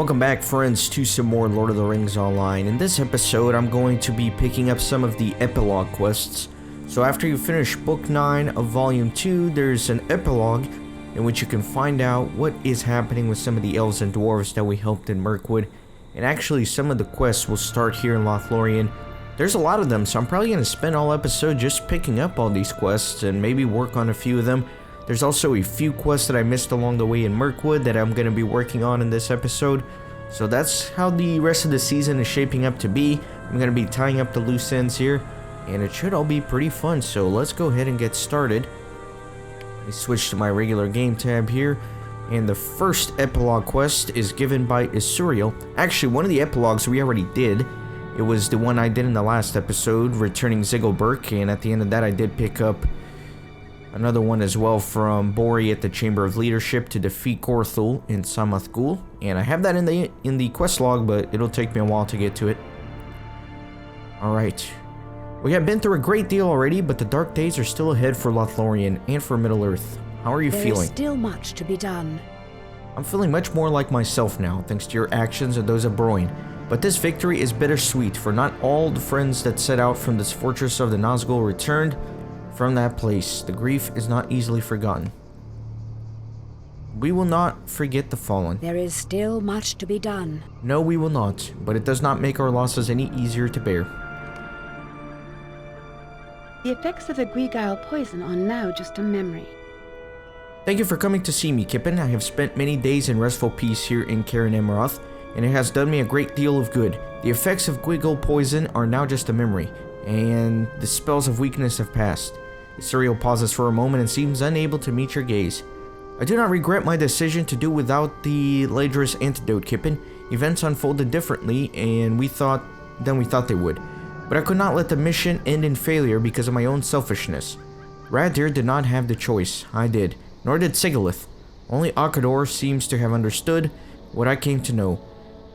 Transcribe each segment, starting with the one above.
Welcome back, friends, to some more Lord of the Rings Online. In this episode, I'm going to be picking up some of the epilogue quests. So after you finish Book 9 of Volume 2, there's an epilogue in which you can find out what is happening with some of the elves and dwarves that we helped in Mirkwood. And actually, some of the quests will start here in Lothlorien. There's a lot of them, so I'm probably going to spend all episode just picking up all these quests and maybe work on a few of them. There's also a few quests that I missed along the way in Mirkwood that I'm going to be working on in this episode. So that's how the rest of the season is shaping up to be. I'm going to be tying up the loose ends here, and it should all be pretty fun. So let's go ahead and get started. Let me switch to my regular game tab here. And the first epilogue quest is given by Isuriel. Actually, one of the epilogues we already did. It was the one I did in the last episode, returning Ziggelberg, and at the end of that I did pick up another one as well from Bori at the Chamber of Leadership to defeat Gorthul in Samathgul. And I have that in the quest log, but it'll take me a while to get to it. Alright. We have been through a great deal already, but the dark days are still ahead for Lothlorien and for Middle-earth. How are you feeling? There is still much to be done. I'm feeling much more like myself now, thanks to your actions and those of Broin. But this victory is bittersweet, for not all the friends that set out from this fortress of the Nazgûl returned from that place. The grief is not easily forgotten. We will not forget the fallen. There is still much to be done. No, we will not, but it does not make our losses any easier to bear. The effects of the Guigile poison are now just a memory. Thank you for coming to see me, Kippen. I have spent many days in restful peace here in Caern Emerald, and it has done me a great deal of good. The effects of Guigile poison are now just a memory, and the spells of weakness have passed. Isuriel pauses for a moment and seems unable to meet your gaze. I do not regret my decision to do without the Ladris antidote, Kippen. Events unfolded differently than we thought they would. But I could not let the mission end in failure because of my own selfishness. Radir did not have the choice. I did. Nor did Sigilith. Only Akador seems to have understood what I came to know.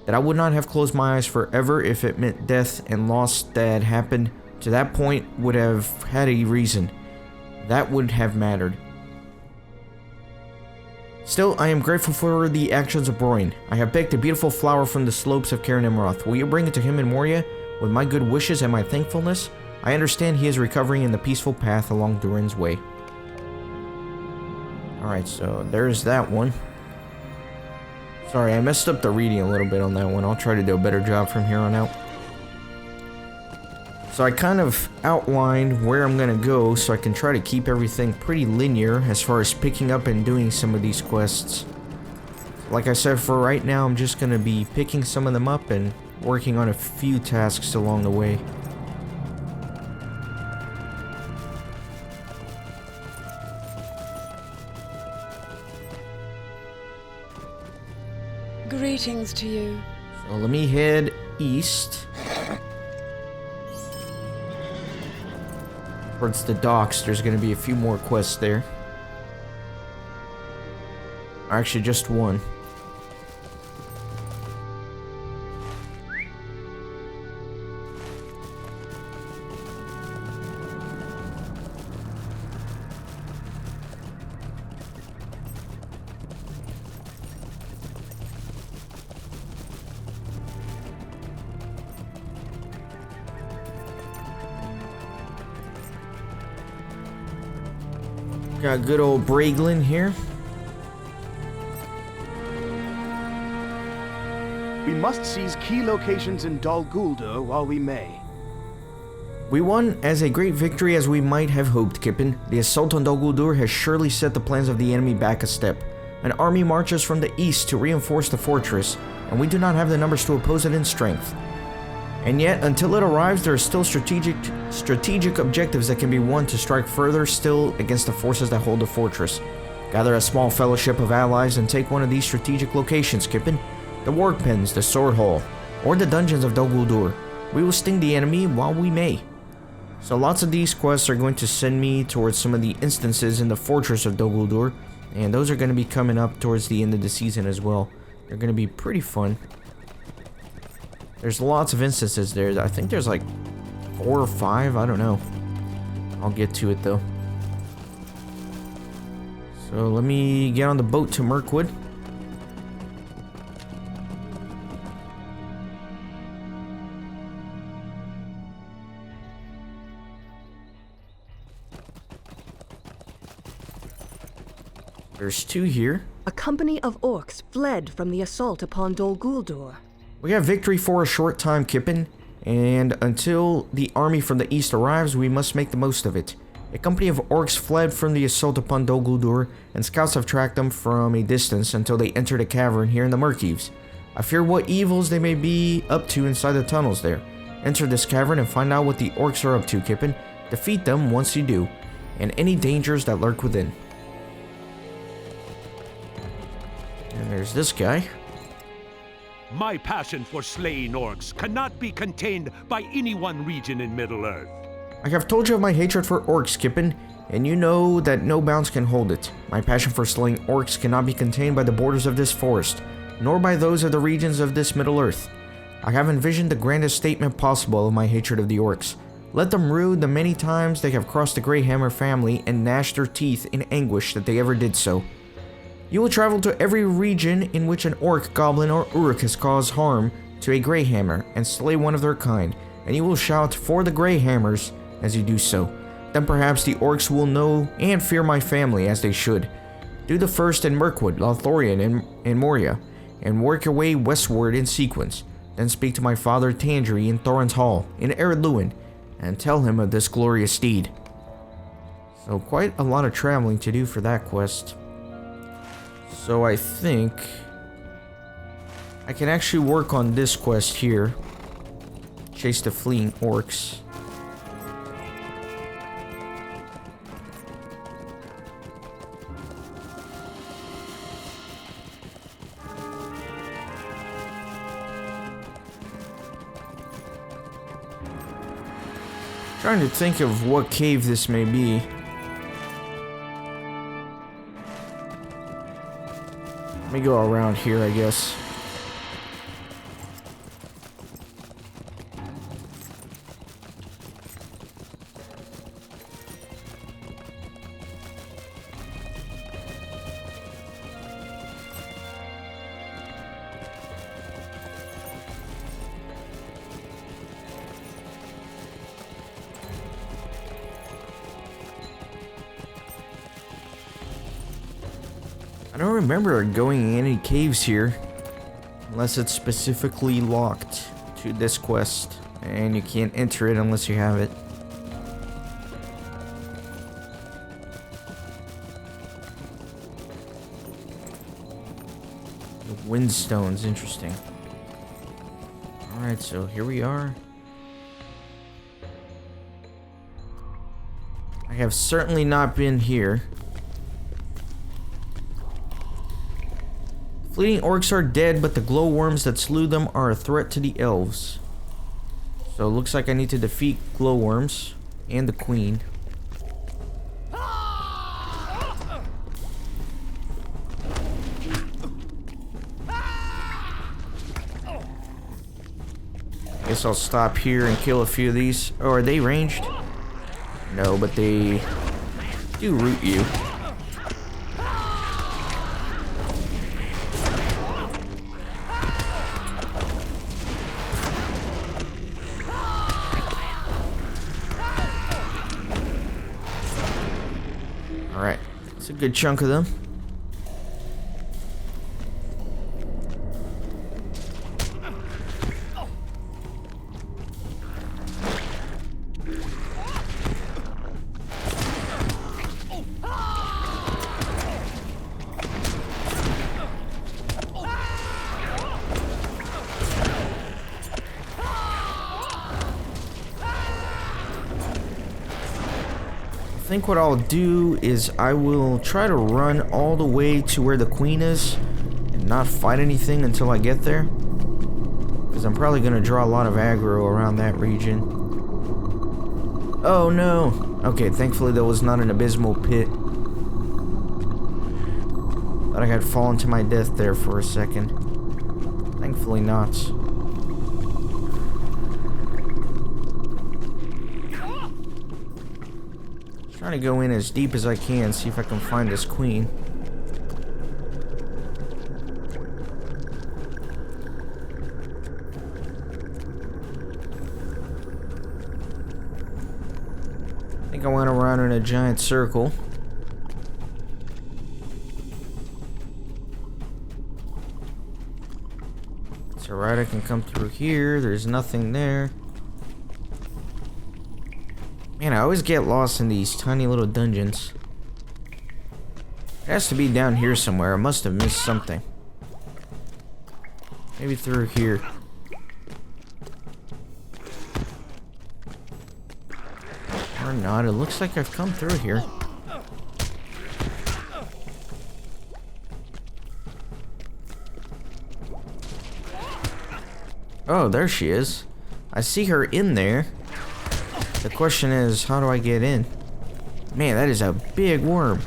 That I would not have closed my eyes forever if it meant death and loss that happened to that point would have had a reason. That would have mattered. Still, I am grateful for the actions of Broin. I have picked a beautiful flower from the slopes of Caern Emerald. Will you bring it to him in Moria with my good wishes and my thankfulness? I understand he is recovering in the peaceful path along Durin's way. Alright, so there's that one. Sorry, I messed up the reading a little bit on that one. I'll try to do a better job from here on out. So I kind of outlined where I'm going to go so I can try to keep everything pretty linear as far as picking up and doing some of these quests. Like I said, for right now, I'm just going to be picking some of them up and working on a few tasks along the way. Greetings to you. So let me head east. Towards the docks. There's going to be a few more quests there. Actually, just one. Got good old Braglin here. We must seize key locations in Dol Guldur while we may. We won as a great victory as we might have hoped, Kippen. The assault on Dol Guldur has surely set the plans of the enemy back a step. An army marches from the east to reinforce the fortress, and we do not have the numbers to oppose it in strength. And yet, until it arrives, there are still strategic objectives that can be won to strike further still against the forces that hold the fortress. Gather a small fellowship of allies and take one of these strategic locations, Kippen. The Warg Pens, the Sword Hall, or the dungeons of Dol Guldur. We will sting the enemy while we may. So lots of these quests are going to send me towards some of the instances in the fortress of Dol Guldur, and those are going to be coming up towards the end of the season as well. They're going to be pretty fun. There's lots of instances there. I think there's like 4 or 5. I don't know. I'll get to it though. So let me get on the boat to Mirkwood. There's 2 here. A company of orcs fled from the assault upon Dol Guldur. We have victory for a short time, Kippen, and until the army from the east arrives, we must make the most of it. A company of orcs fled from the assault upon Dol Guldur, and scouts have tracked them from a distance until they entered a cavern here in the Murkies. I fear what evils they may be up to inside the tunnels there. Enter this cavern and find out what the orcs are up to, Kippen. Defeat them once you do, and any dangers that lurk within. And there's this guy. My passion for slaying orcs cannot be contained by any one region in Middle-earth. I have told you of my hatred for orcs, Kippen, and you know that no bounds can hold it. My passion for slaying orcs cannot be contained by the borders of this forest, nor by those of the regions of this Middle-earth. I have envisioned the grandest statement possible of my hatred of the orcs. Let them rue the many times they have crossed the Greyhammer family and gnashed their teeth in anguish that they ever did so. You will travel to every region in which an orc, goblin, or uruk has caused harm to a Greyhammer and slay one of their kind, and you will shout for the Greyhammers as you do so. Then perhaps the orcs will know and fear my family as they should. Do the first in Mirkwood, Lothlorien, and Moria, and work your way westward in sequence. Then speak to my father Tandri in Thorin's Hall, in Ered Luin, and tell him of this glorious deed. So quite a lot of traveling to do for that quest. So I think I can actually work on this quest here. Chase the fleeing orcs. Trying to think of what cave this may be. Let me go around here, I guess. I don't remember going in any caves here, unless it's specifically locked to this quest, and you can't enter it unless you have it. The Windstone's interesting. Alright, so here we are. I have certainly not been here. Fleeting orcs are dead, but the glowworms that slew them are a threat to the elves. So it looks like I need to defeat glowworms and the queen. Guess I'll stop here and kill a few of these. Oh, are they ranged? No, but they do root you. Alright, it's a good chunk of them. I think what I'll do is I will try to run all the way to where the queen is and not fight anything until I get there, because I'm probably going to draw a lot of aggro around that region. Oh no! Okay, thankfully there was not an abysmal pit. Thought I had fallen to my death there for a second. Thankfully not. Trying to go in as deep as I can, see if I can find this queen. I think I went around in a giant circle. It's alright, I can come through here. There's nothing there. Man, I always get lost in these tiny little dungeons. It has to be down here somewhere. I must have missed something. Maybe through here. Or not. It looks like I've come through here. Oh, there she is. I see her in there. The question is, how do I get in? Man, that is a big worm.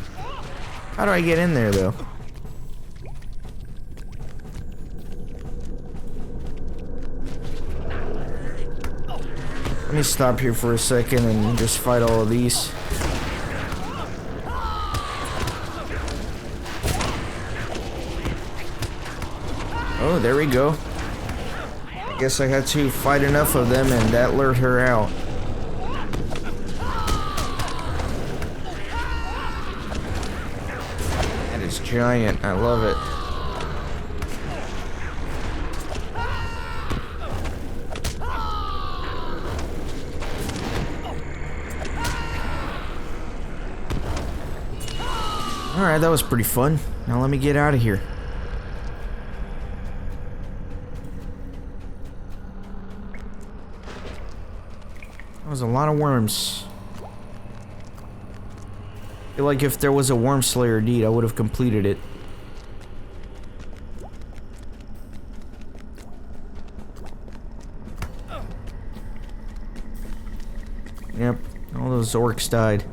How do I get in there, though? Let me stop here for a second and just fight all of these. Oh, there we go. I guess I had to fight enough of them and that lured her out. That is giant. I love it. Alright, that was pretty fun. Now let me get out of here. That was a lot of worms. I feel like if there was a worm slayer deed, I would have completed it. Yep, all those orcs died.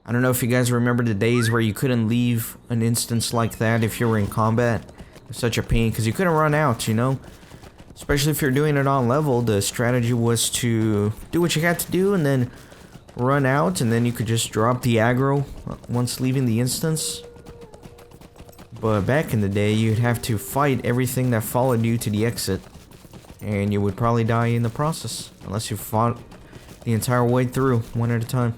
I don't know if you guys remember the days where you couldn't leave an instance like that if you were in combat. It's such a pain because you couldn't run out, you know? Especially if you're doing it on level, the strategy was to do what you had to do and then run out, and then you could just drop the aggro once leaving the instance. But back in the day, you'd have to fight everything that followed you to the exit, and you would probably die in the process, unless you fought the entire way through, one at a time.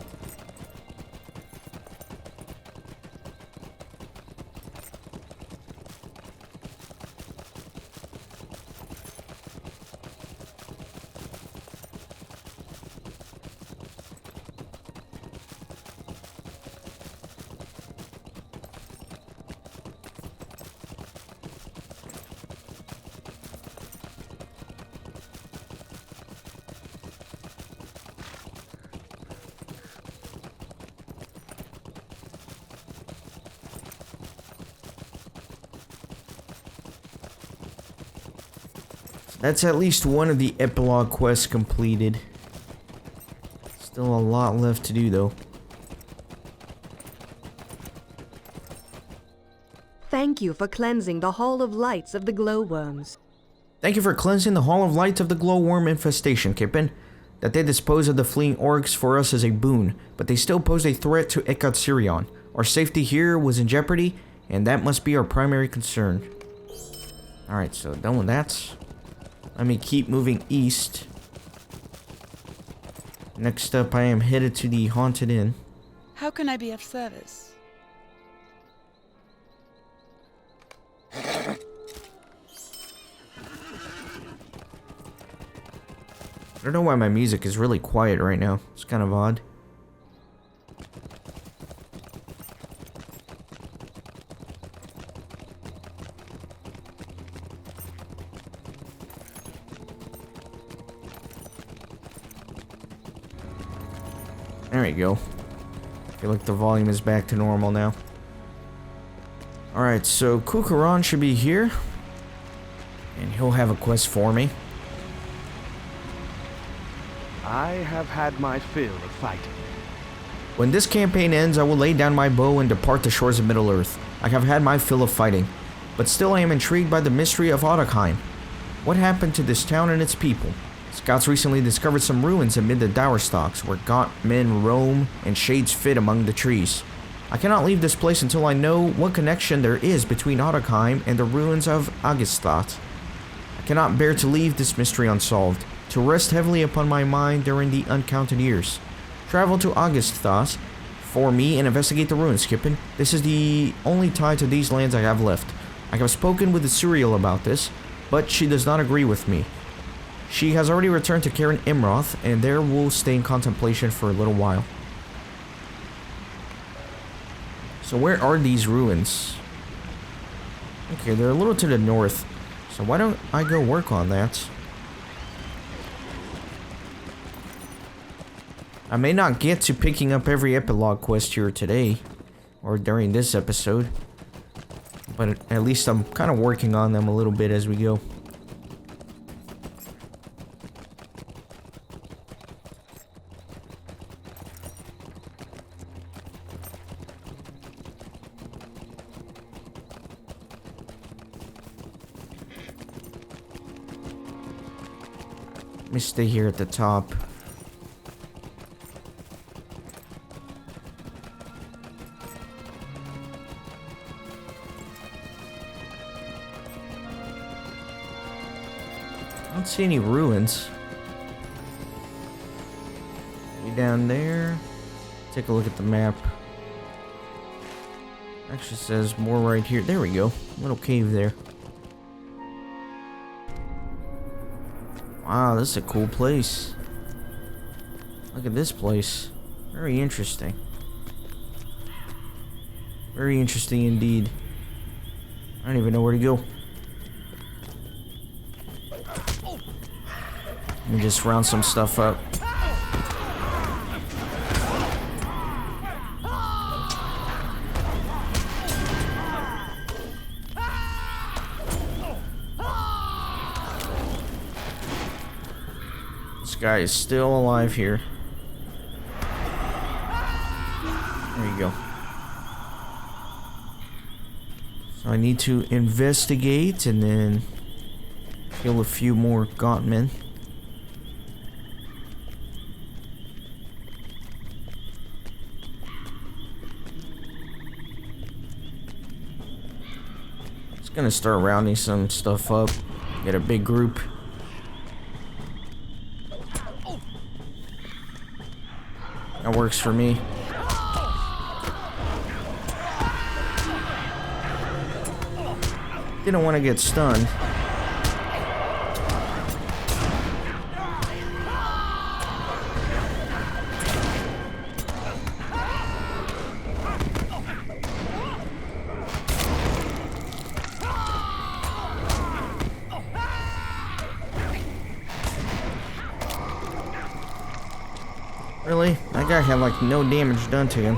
That's at least one of the epilogue quests completed. Still a lot left to do, though. Thank you for cleansing the Hall of Lights of the glowworms. Thank you for cleansing the Hall of Light of the glowworm infestation, Kippen. That they dispose of the fleeing orcs for us is a boon, but they still pose a threat to Ekatsirion. Our safety here was in jeopardy, and that must be our primary concern. Alright, so done with that. Let me keep moving east. Next up, I am headed to the Haunted Inn. How can I be of service? I don't know why my music is really quiet right now. It's kind of odd. There we go. I feel like the volume is back to normal now. Alright, so Kukuran should be here. And he'll have a quest for me. I have had my fill of fighting. When this campaign ends, I will lay down my bow and depart the shores of Middle-earth. I have had my fill of fighting. But still I am intrigued by the mystery of Otterheim. What happened to this town and its people? Scouts recently discovered some ruins amid the dower stalks where gaunt men roam and shades fit among the trees. I cannot leave this place until I know what connection there is between Otterheim and the ruins of Agestadt. I cannot bear to leave this mystery unsolved, to rest heavily upon my mind during the uncounted years. Travel to Augusthos for me and investigate the ruins, Skippin. This is the only tie to these lands I have left. I have spoken with the Suriel about this, but she does not agree with me. She has already returned to Karen Imroth, and there will stay in contemplation for a little while. So where are these ruins? Okay, they're a little to the north. So why don't I go work on that? I may not get to picking up every epilogue quest here today, or during this episode, but at least I'm kind of working on them a little bit as we go. Let me stay here at the top. I don't see any ruins. Way down there. Take a look at the map. Actually says more right here. There we go. Little cave there. Wow, this is a cool place. Look at this place. Very interesting. Very interesting indeed. I don't even know where to go. Let me just round some stuff up. This guy is still alive here. There you go. So I need to investigate and then kill a few more Gauntmen. Gonna start rounding some stuff up. Get a big group. That works for me. Didn't want to get stunned. Really? That guy had like no damage done to him.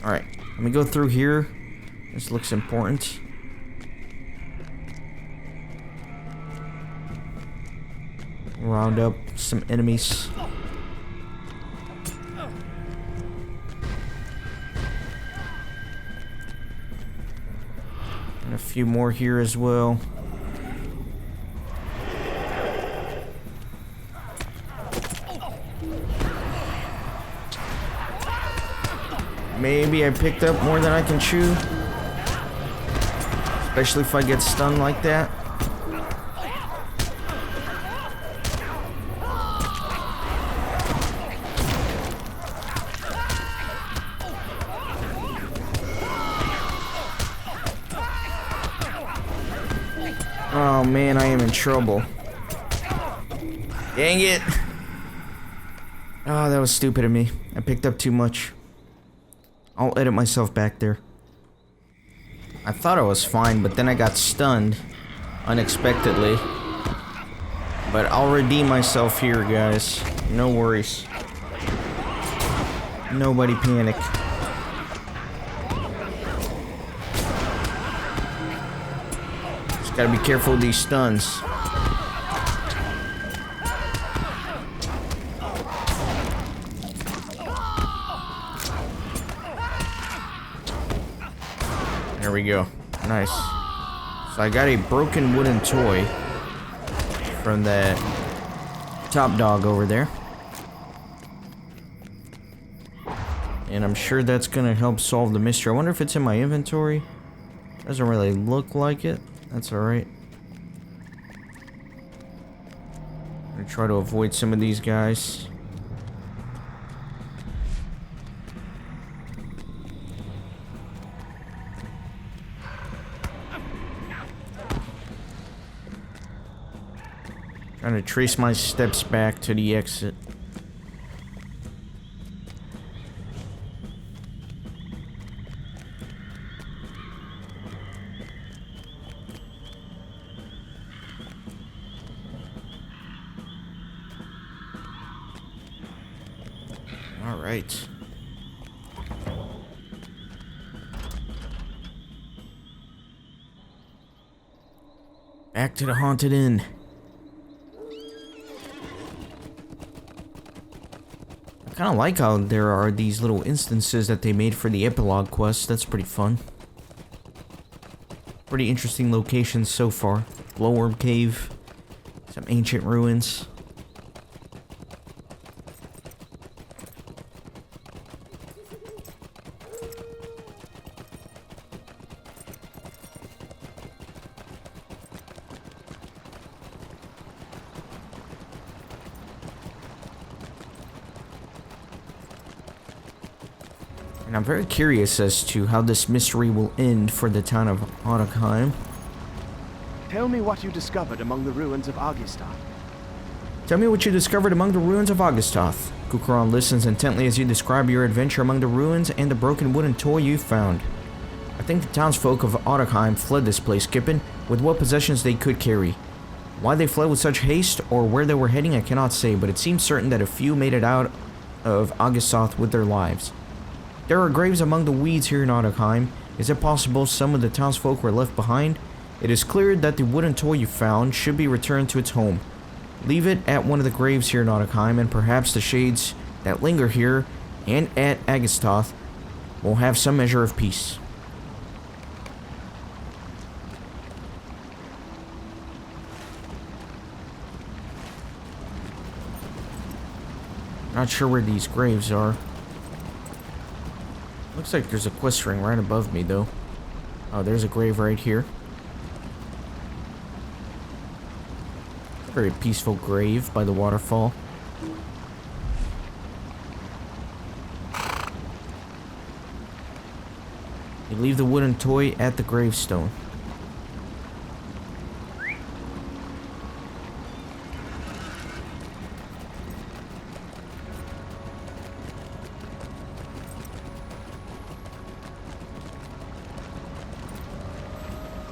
Alright, let me go through here. This looks important. Round up some enemies. And a few more here as well. Maybe I picked up more than I can chew. Especially if I get stunned like that. Oh man, I am in trouble. Dang it. Oh, that was stupid of me. I picked up too much. I'll edit myself back there. I thought I was fine, but then I got stunned unexpectedly. But I'll redeem myself here, guys. No worries. Nobody panic. Just gotta be careful with these stuns. There we go. Nice. So I got a broken wooden toy from that top dog over there. And I'm sure that's gonna help solve the mystery. I wonder if it's in my inventory. Doesn't really look like it. That's alright. I'm gonna try to avoid some of these guys. Trying to trace my steps back to the exit. All right. Back to the haunted inn. I kind of like how there are these little instances that they made for the epilogue quest. That's pretty fun. Pretty interesting locations so far. Glowworm Cave, some ancient ruins. And I'm very curious as to how this mystery will end for the town of Otterheim. Tell me what you discovered among the ruins of Argistoth. Tell me what you discovered among the ruins of Augustoth. Kukuron listens intently as you describe your adventure among the ruins and the broken wooden toy you found. I think the townsfolk of Otterheim fled this place, Kippen, with what possessions they could carry. Why they fled with such haste, or where they were heading, I cannot say, but it seems certain that a few made it out of Augustoth with their lives. There are graves among the weeds here in Otterheim. Is it possible some of the townsfolk were left behind? It is clear that the wooden toy you found should be returned to its home. Leave it at one of the graves here in Otterheim, and perhaps the shades that linger here and at Augustoth will have some measure of peace. Not sure where these graves are. Looks like there's a quest ring right above me, though. Oh, there's a grave right here. Very peaceful grave by the waterfall. You leave the wooden toy at the gravestone.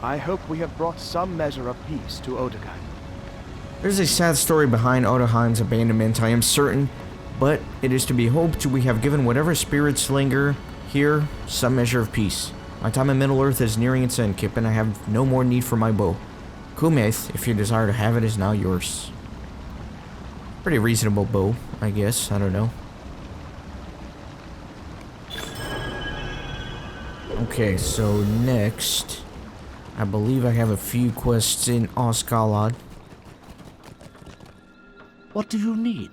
I hope we have brought some measure of peace to Otterheim. There's a sad story behind Otterheim's abandonment, I am certain, but it is to be hoped we have given whatever spirits linger here some measure of peace. My time in Middle-earth is nearing its end, Kip, and I have no more need for my bow. Kumeth, if you desire to have it, is now yours. Pretty reasonable bow, I guess. I don't know. Okay, so next, I believe I have a few quests in Osgallad. What do you need?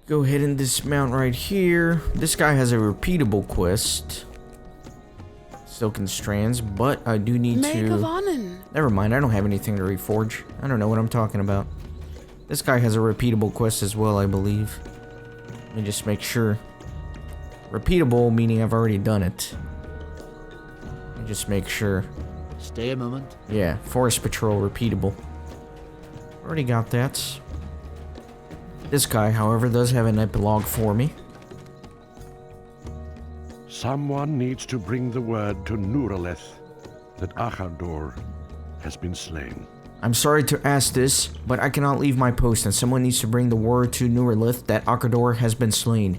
Go ahead and dismount right here. This guy has a repeatable quest. Silken strands, but I do need to... Never mind, I don't have anything to reforge. I don't know what I'm talking about. This guy has a repeatable quest as well, I believe. Let me just make sure. Repeatable, meaning I've already done it. Let me just make sure. Stay a moment. Yeah, Forest Patrol, repeatable. Already got that. This guy, however, does have an epilogue for me. Someone needs to bring the word to Nuraleth that Akardor has been slain. I'm sorry to ask this, but I cannot leave my post, and someone needs to bring the word to Nuraleth that Akardor has been slain.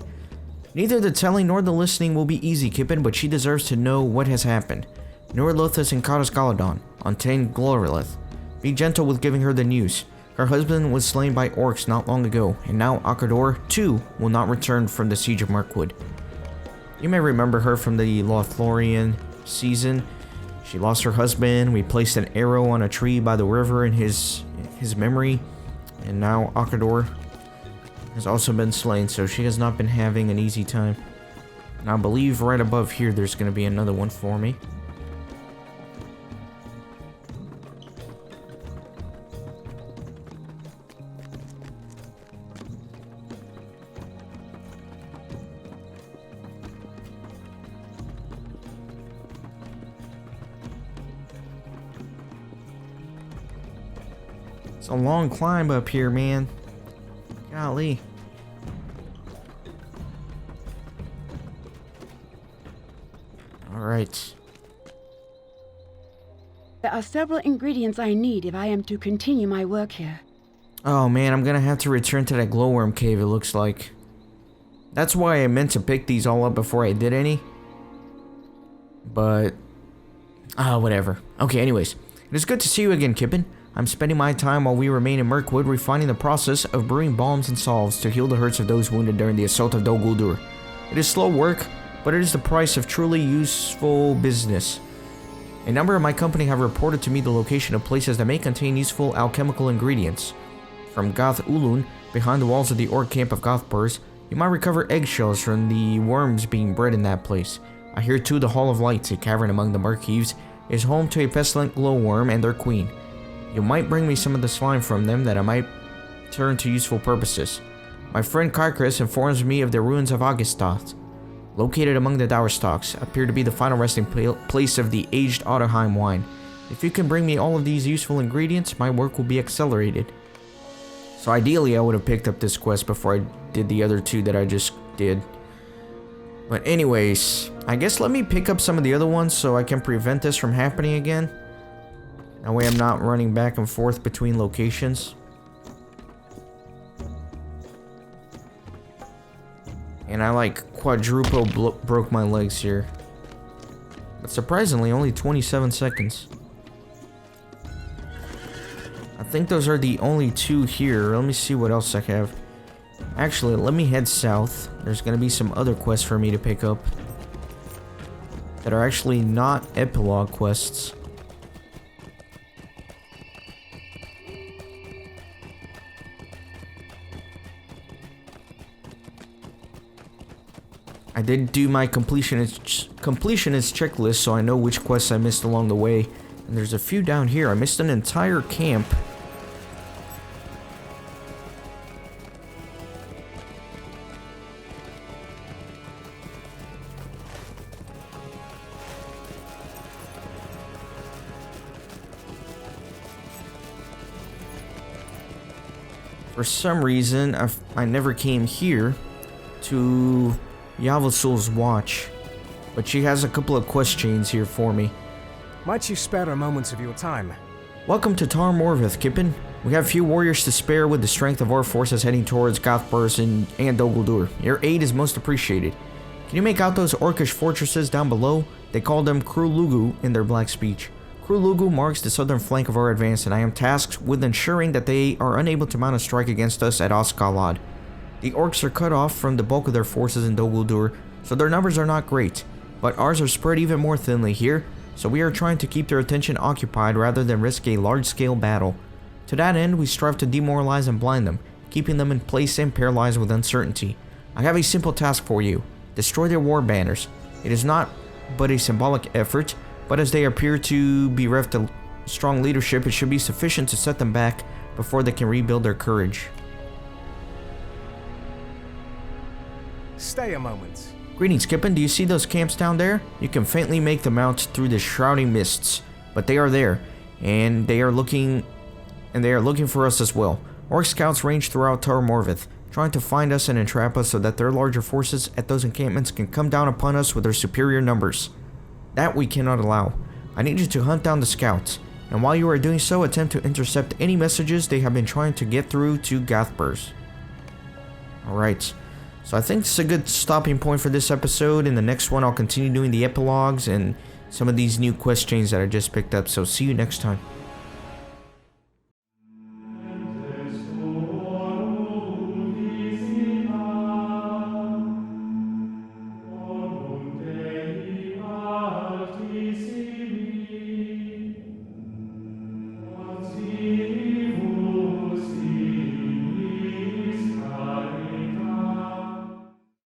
Neither the telling nor the listening will be easy, Kippen, but she deserves to know what has happened. Nuraleth is in Kadas Galadon, on Tain Glorilith. Be gentle with giving her the news. Her husband was slain by orcs not long ago, and now Akardor, too, will not return from the Siege of Mirkwood. You may remember her from the Lothlorien season. She lost her husband. We placed an arrow on a tree by the river in his memory. And now Akador has also been slain, so she has not been having an easy time. And I believe right above here there's going to be another one for me. It's a long climb up here, man. Golly. Alright. There are several ingredients I need if I am to continue my work here. Oh man, I'm gonna have to return to that glowworm cave, it looks like. That's why I meant to pick these all up before I did any. But... whatever. Okay, anyways. It is good to see you again, Kippen. I'm spending my time while we remain in Mirkwood refining the process of brewing balms and salves to heal the hurts of those wounded during the assault of Dol Guldur. It is slow work, but it is the price of truly useful business. A number of my company have reported to me the location of places that may contain useful alchemical ingredients. From Goth Ulun, behind the walls of the orc camp of Gothburs, you might recover eggshells from the worms being bred in that place. I hear too the Hall of Lights, a cavern among the Murk Heaves, is home to a pestilent glowworm and their queen. You might bring me some of the slime from them that I might turn to useful purposes. My friend Kaikris informs me of the ruins of Augustath, located among the Dauerstalks, appear to be the final resting place of the aged Otterheim wine. If you can bring me all of these useful ingredients, my work will be accelerated. So ideally I would have picked up this quest before I did the other two that I just did. But anyways, I guess let me pick up some of the other ones so I can prevent this from happening again. That way I'm not running back and forth between locations. And I like quadruple broke my legs here. But surprisingly only 27 seconds. I think those are the only two here. Let me see what else I have. Actually, let me head south. There's gonna be some other quests for me to pick up that are actually not epilogue quests. I did do my completionist checklist, so I know which quests I missed along the way. And there's a few down here. I missed an entire camp. For some reason, I never came here to Yavulsul's watch, but she has a couple of quest chains here for me. Might you spare a moment of your time? Welcome to Tar Morvith, Kippen. We have few warriors to spare with the strength of our forces heading towards Gothburs and Dol Guldur. Your aid is most appreciated. Can you make out those orcish fortresses down below? They call them Cru Lugu in their black speech. Cru Lugu marks the southern flank of our advance, and I am tasked with ensuring that they are unable to mount a strike against us at Oskalad. The orcs are cut off from the bulk of their forces in Dol Guldur, so their numbers are not great, but ours are spread even more thinly here, so we are trying to keep their attention occupied rather than risk a large-scale battle. To that end, we strive to demoralize and blind them, keeping them in place and paralyzed with uncertainty. I have a simple task for you. Destroy their war banners. It is not but a symbolic effort, but as they appear to be bereft of strong leadership, it should be sufficient to set them back before they can rebuild their courage. Stay a moment. Greetings, Kippen. Do you see those camps down there? You can faintly make them out through the shrouding mists, but they are there, and they are looking for us as well. Orc scouts range throughout Tar Morvith, trying to find us and entrap us so that their larger forces at those encampments can come down upon us with their superior numbers. That we cannot allow. I need you to hunt down the scouts, and while you are doing so, attempt to intercept any messages they have been trying to get through to Gothburs. Alright, so I think this is a good stopping point for this episode. In the next one, I'll continue doing the epilogues and some of these new quest chains that I just picked up, so see you next time.